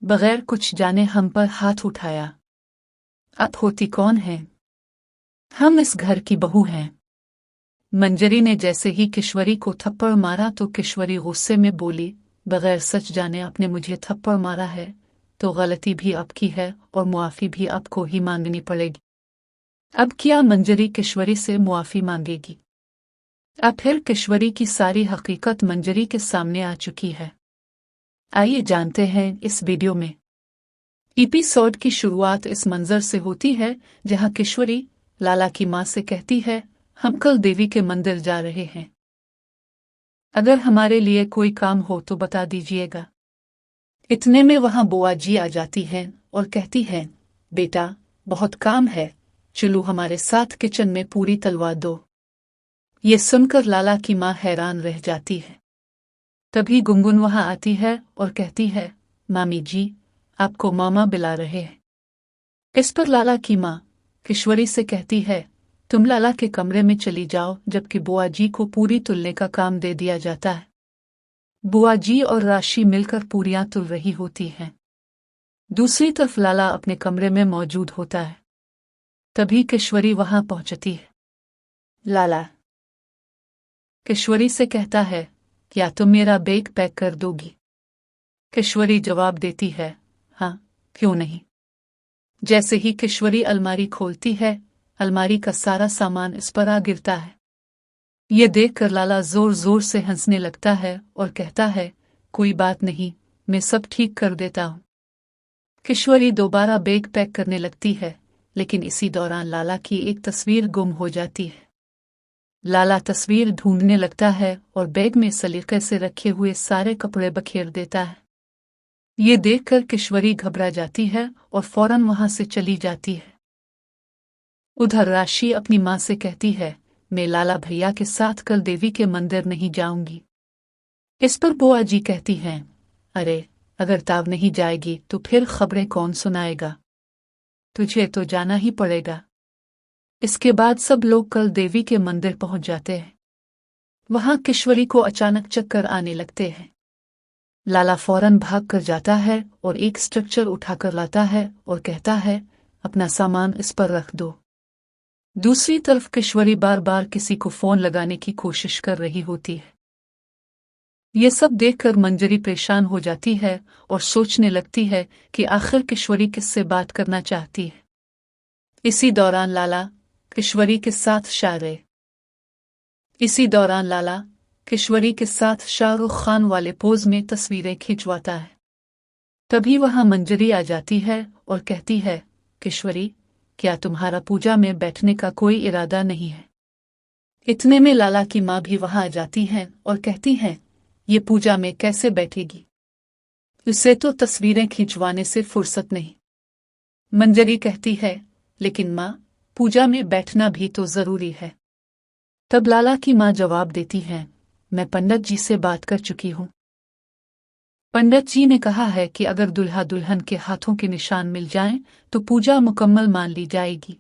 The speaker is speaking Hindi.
बगैर कुछ जाने हम पर हाथ उठाया। आप होती कौन हैं? हम इस घर की बहू हैं। मंजरी ने जैसे ही किश्वरी को थप्पड़ मारा तो किश्वरी गुस्से में बोली, बगैर सच जाने आपने मुझे थप्पड़ मारा है तो गलती भी आपकी है और मुआफ़ी भी आपको ही मांगनी पड़ेगी। अब क्या मंजरी किश्वरी से मुआफ़ी मांगेगी? अब फिर किश्वरी की सारी हकीकत मंजरी के सामने आ चुकी है। आइए जानते हैं इस वीडियो में। एपिसोड की शुरुआत इस मंजर से होती है जहां किश्वरी लाला की मां से कहती है, हम कल देवी के मंदिर जा रहे हैं। अगर हमारे लिए कोई काम हो तो बता दीजिएगा। इतने में वहां बुआ जी आ जाती हैं और कहती हैं, बेटा बहुत काम है, चलो हमारे साथ किचन में पूरी तलवा दो। ये सुनकर लाला की मां हैरान रह जाती है। तभी गुनगुन वहां आती है और कहती है, मामी जी आपको मामा बुला रहे हैं। इस पर लाला की मां किश्वरी से कहती है, तुम लाला के कमरे में चली जाओ, जबकि बुआ जी को पूरी तुलने का काम दे दिया जाता है। बुआ जी और राशि मिलकर पूरियां तुल रही होती हैं। दूसरी तरफ लाला अपने कमरे में मौजूद होता है। तभी किश्वरी वहां पहुंचती है। लाला किश्वरी से कहता है, क्या तुम मेरा बैग पैक कर दोगी? किश्वरी जवाब देती है, हाँ क्यों नहीं। जैसे ही किश्वरी अलमारी खोलती है, अलमारी का सारा सामान इस पर आ गिरता है। ये देखकर लाला जोर जोर से हंसने लगता है और कहता है, कोई बात नहीं, मैं सब ठीक कर देता हूं। किश्वरी दोबारा बैग पैक करने लगती है, लेकिन इसी दौरान लाला की एक तस्वीर गुम हो जाती है। लाला तस्वीर ढूंढने लगता है और बैग में सलीके से रखे हुए सारे कपड़े बखेर देता है। ये देखकर किश्वरी घबरा जाती है और फौरन वहां से चली जाती है। उधर राशि अपनी मां से कहती है, मैं लाला भैया के साथ कल देवी के मंदिर नहीं जाऊंगी। इस पर बुआ जी कहती हैं, अरे अगर ताव नहीं जाएगी तो फिर खबरें कौन सुनाएगा? तुझे तो जाना ही पड़ेगा। इसके बाद सब लोग कल देवी के मंदिर पहुंच जाते हैं। वहां किश्वरी को अचानक चक्कर आने लगते हैं। लाला फौरन भाग कर जाता है और एक स्ट्रक्चर उठाकर लाता है और कहता है, अपना सामान इस पर रख दो। दूसरी तरफ किश्वरी बार बार किसी को फोन लगाने की कोशिश कर रही होती है। ये सब देखकर मंजरी परेशान हो जाती है और सोचने लगती है कि आखिर किश्वरी किससे बात करना चाहती है। इसी दौरान लाला किश्वरी के साथ शाहरुख खान वाले पोज में तस्वीरें खिंचवाता है। तभी वहां मंजरी आ जाती है और कहती है, किश्वरी क्या तुम्हारा पूजा में बैठने का कोई इरादा नहीं है? इतने में लाला की मां भी वहां आ जाती हैं और कहती हैं, ये पूजा में कैसे बैठेगी? उसे तो तस्वीरें खिंचवाने से फुर्सत नहीं। मंजरी कहती है, लेकिन मां पूजा में बैठना भी तो जरूरी है। तब लाला की मां जवाब देती है, मैं पंडित जी से बात कर चुकी हूं। पंडित जी ने कहा है कि अगर दुल्हा दुल्हन के हाथों के निशान मिल जाएं तो पूजा मुकम्मल मान ली जाएगी।